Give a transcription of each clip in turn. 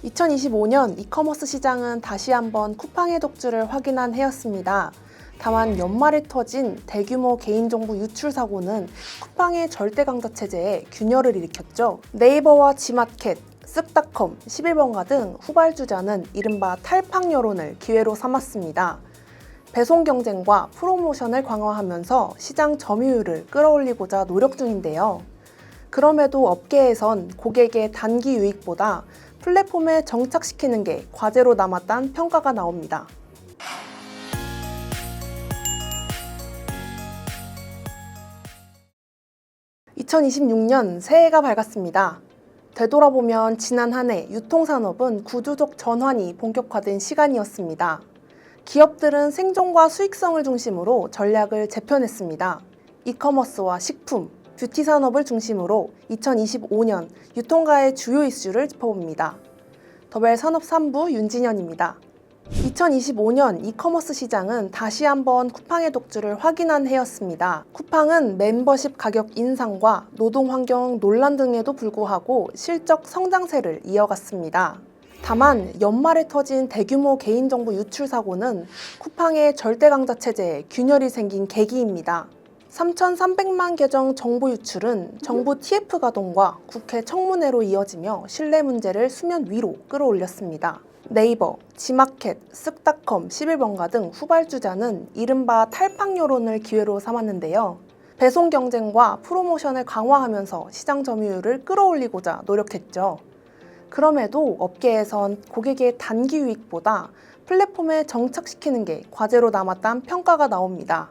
2025년 이커머스 시장은 다시 한번 쿠팡의 독주를 확인한 해였습니다. 다만 연말에 터진 대규모 개인정보 유출 사고는 쿠팡의 절대 강자 체제에 균열을 일으켰죠. 네이버와 지마켓, 쓱닷컴, 11번가 등 후발주자는 이른바 탈팡 여론을 기회로 삼았습니다. 배송 경쟁과 프로모션을 강화하면서 시장 점유율을 끌어올리고자 노력 중인데요. 그럼에도 업계에선 고객의 단기 유익보다 플랫폼에 정착시키는 게 과제로 남았다는 평가가 나옵니다. (2026년) 새해가 밝았습니다. 되돌아보면 지난 한 해 유통산업은 구조적 전환이 본격화된 시간이었습니다. 기업들은 생존과 수익성을 중심으로 전략을 재편했습니다. 이커머스와 식품, 뷰티 산업을 중심으로 2025년 유통가의 주요 이슈를 짚어봅니다. 더벨 산업 3부 윤진현입니다. 2025년 이커머스 시장은 다시 한번 쿠팡의 독주를 확인한 해였습니다. 쿠팡은 멤버십 가격 인상과 노동 환경 논란 등에도 불구하고 실적 성장세를 이어갔습니다. 다만 연말에 터진 대규모 개인정보 유출 사고는 쿠팡의 절대 강자 체제에 균열이 생긴 계기입니다. 3,300만 계정 정보 유출은 정부 TF 가동과 국회 청문회로 이어지며 신뢰 문제를 수면 위로 끌어올렸습니다. 네이버, 지마켓, 쓱닷컴, 11번가 등 후발주자는 이른바 탈팡 여론을 기회로 삼았는데요. 배송 경쟁과 프로모션을 강화하면서 시장 점유율을 끌어올리고자 노력했죠. 그럼에도 업계에선 고객의 단기 유익보다 플랫폼에 정착시키는 게 과제로 남았다는 평가가 나옵니다.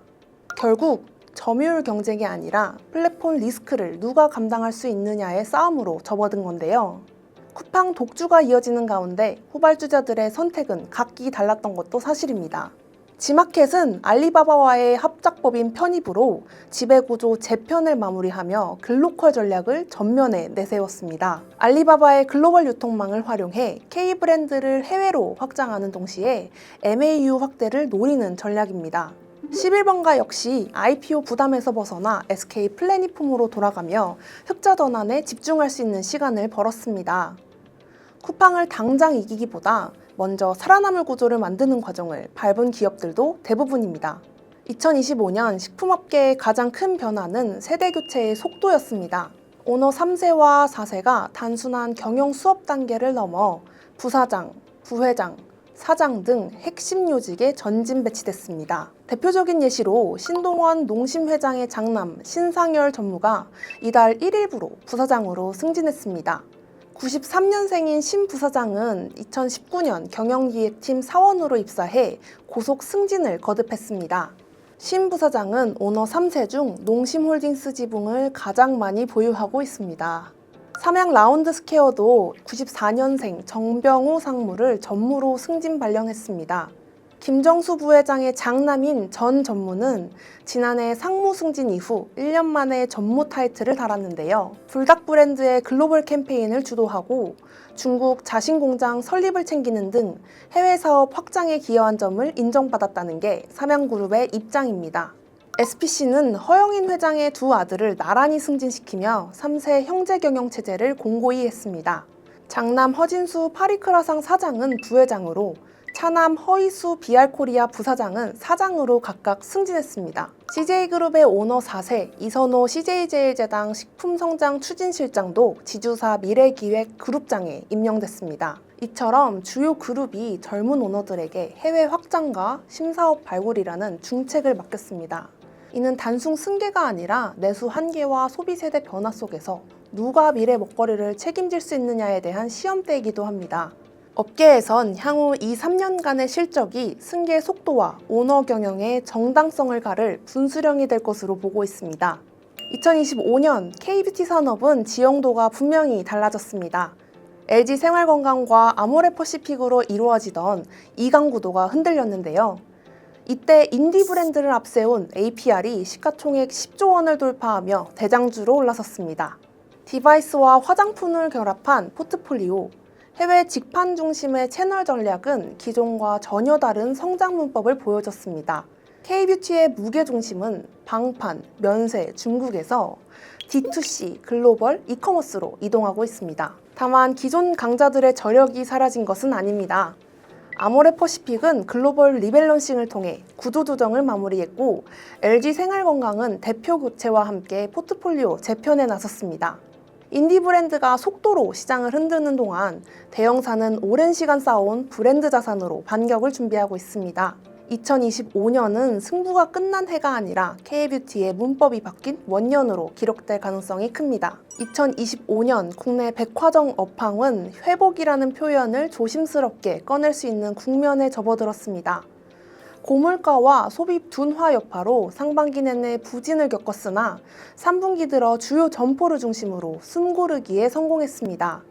결국 점유율 경쟁이 아니라 플랫폼 리스크를 누가 감당할 수 있느냐의 싸움으로 접어든 건데요. 쿠팡 독주가 이어지는 가운데 후발주자들의 선택은 각기 달랐던 것도 사실입니다. 지마켓은 알리바바와의 합작법인 편입으로 지배구조 재편을 마무리하며 글로컬 전략을 전면에 내세웠습니다. 알리바바의 글로벌 유통망을 활용해 K브랜드를 해외로 확장하는 동시에 MAU 확대를 노리는 전략입니다. 11번가 역시 IPO 부담에서 벗어나 SK 플래닛폼으로 돌아가며 흑자 전환에 집중할 수 있는 시간을 벌었습니다. 쿠팡을 당장 이기기보다 먼저 살아남을 구조를 만드는 과정을 밟은 기업들도 대부분입니다. 2025년 식품업계의 가장 큰 변화는 세대 교체의 속도였습니다. 오너 3세와 4세가 단순한 경영 수업 단계를 넘어 부사장, 부회장, 사장 등 핵심 요직에 전진 배치됐습니다. 대표적인 예시로 신동원 농심회장의 장남 신상열 전무가 이달 1일부로 부사장으로 승진했습니다. 93년생인 신 부사장은 2019년 경영기획팀 사원으로 입사해 고속 승진을 거듭했습니다. 신 부사장은 오너 3세 중 농심홀딩스 지분을 가장 많이 보유하고 있습니다. 삼양 라운드스퀘어도 94년생 정병우 상무를 전무로 승진 발령했습니다. 김정수 부회장의 장남인 전 전무는 지난해 상무 승진 이후 1년 만에 전무 타이틀을 달았는데요. 불닭 브랜드의 글로벌 캠페인을 주도하고 중국 자신공장 설립을 챙기는 등 해외 사업 확장에 기여한 점을 인정받았다는 게 삼양그룹의 입장입니다. SPC는 허영인 회장의 두 아들을 나란히 승진시키며 3세 형제 경영 체제를 공고히 했습니다. 장남 허진수 파리크라상 사장은 부회장으로 차남 허이수 비알코리아 부사장은 사장으로 각각 승진했습니다. CJ그룹의 오너 4세 이선호 CJ제일제당 식품성장추진실장도 지주사 미래기획 그룹장에 임명됐습니다. 이처럼 주요 그룹이 젊은 오너들에게 해외 확장과 신사업 발굴이라는 중책을 맡겼습니다. 이는 단순 승계가 아니라 내수 한계와 소비 세대 변화 속에서 누가 미래 먹거리를 책임질 수 있느냐에 대한 시험대이기도 합니다. 업계에선 향후 2~3년간의 실적이 승계 속도와 오너 경영의 정당성을 가를 분수령이 될 것으로 보고 있습니다. 2025년 K뷰티 산업은 지형도가 분명히 달라졌습니다. LG 생활건강과 아모레퍼시픽으로 이루어지던 2강 구도가 흔들렸는데요. 이때 인디 브랜드를 앞세운 APR이 시가총액 10조 원을 돌파하며 대장주로 올라섰습니다. 디바이스와 화장품을 결합한 포트폴리오, 해외 직판 중심의 채널 전략은 기존과 전혀 다른 성장 문법을 보여줬습니다. K뷰티의 무게 중심은 방판, 면세, 중국에서 D2C, 글로벌, 이커머스로 이동하고 있습니다. 다만 기존 강자들의 저력이 사라진 것은 아닙니다. 아모레퍼시픽은 글로벌 리밸런싱을 통해 구조 조정을 마무리했고 LG생활건강은 대표 교체와 함께 포트폴리오 재편에 나섰습니다. 인디 브랜드가 속도로 시장을 흔드는 동안 대형사는 오랜 시간 쌓아온 브랜드 자산으로 반격을 준비하고 있습니다. 2025년은 승부가 끝난 해가 아니라 K뷰티의 문법이 바뀐 원년으로 기록될 가능성이 큽니다. 2025년 국내 백화점 업황은 회복이라는 표현을 조심스럽게 꺼낼 수 있는 국면에 접어들었습니다. 고물가와 소비 둔화 여파로 상반기 내내 부진을 겪었으나 3분기 들어 주요 점포를 중심으로 숨고르기에 성공했습니다.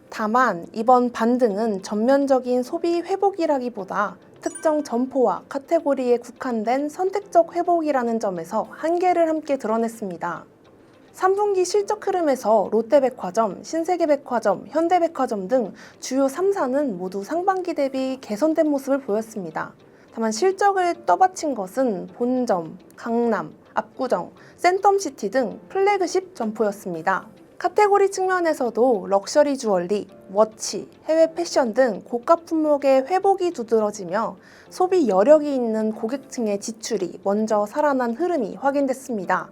다만 이번 반등은 전면적인 소비 회복이라기보다 특정 점포와 카테고리에 국한된 선택적 회복이라는 점에서 한계를 함께 드러냈습니다. 3분기 실적 흐름에서 롯데백화점, 신세계백화점, 현대백화점 등 주요 3사는 모두 상반기 대비 개선된 모습을 보였습니다. 다만 실적을 떠받친 것은 본점, 강남, 압구정, 센텀시티 등 플래그십 점포였습니다. 카테고리 측면에서도 럭셔리 주얼리, 워치, 해외 패션 등 고가 품목의 회복이 두드러지며 소비 여력이 있는 고객층의 지출이 먼저 살아난 흐름이 확인됐습니다.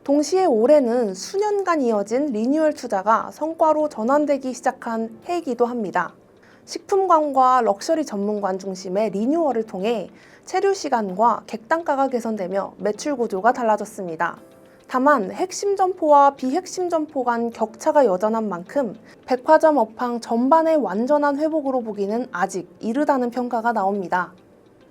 동시에 올해는 수년간 이어진 리뉴얼 투자가 성과로 전환되기 시작한 해이기도 합니다. 식품관과 럭셔리 전문관 중심의 리뉴얼을 통해 체류 시간과 객단가가 개선되며 매출 구조가 달라졌습니다. 다만 핵심 점포와 비핵심 점포 간 격차가 여전한 만큼 백화점 업황 전반의 완전한 회복으로 보기는 아직 이르다는 평가가 나옵니다.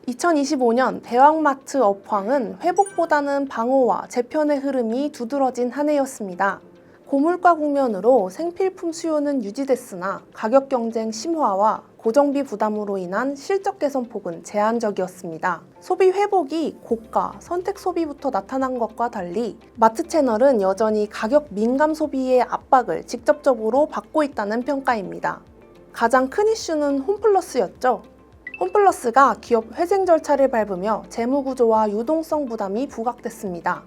2025년 대형마트 업황은 회복보다는 방어와 재편의 흐름이 두드러진 한 해였습니다. 고물가 국면으로 생필품 수요는 유지됐으나 가격 경쟁 심화와 고정비 부담으로 인한 실적 개선 폭은 제한적이었습니다. 소비 회복이 고가, 선택 소비부터 나타난 것과 달리 마트 채널은 여전히 가격 민감 소비의 압박을 직접적으로 받고 있다는 평가입니다. 가장 큰 이슈는 홈플러스였죠. 홈플러스가 기업 회생 절차를 밟으며 재무구조와 유동성 부담이 부각됐습니다.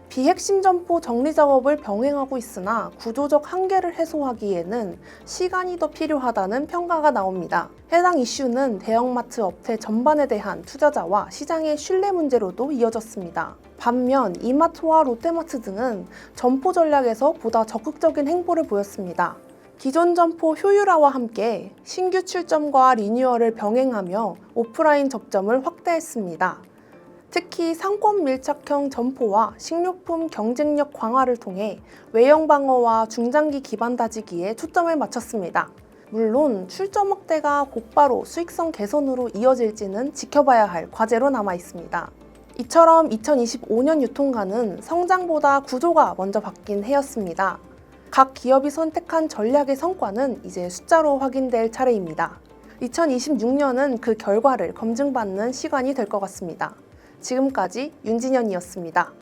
비핵심 점포 정리 작업을 병행하고 있으나 구조적 한계를 해소하기에는 시간이 더 필요하다는 평가가 나옵니다. 해당 이슈는 대형마트 업체 전반에 대한 투자자와 시장의 신뢰 문제로도 이어졌습니다. 반면 이마트와 롯데마트 등은 점포 전략에서 보다 적극적인 행보를 보였습니다. 기존 점포 효율화와 함께 신규 출점과 리뉴얼을 병행하며 오프라인 접점을 확대했습니다. 특히 상권 밀착형 점포와 식료품 경쟁력 강화를 통해 외형 방어와 중장기 기반 다지기에 초점을 맞췄습니다. 물론 출점 확대가 곧바로 수익성 개선으로 이어질지는 지켜봐야 할 과제로 남아 있습니다. 이처럼 2025년 유통가는 성장보다 구조가 먼저 바뀐 해였습니다. 각 기업이 선택한 전략의 성과는 이제 숫자로 확인될 차례입니다. 2026년은 그 결과를 검증받는 시간이 될 것 같습니다. 지금까지 윤진현이었습니다.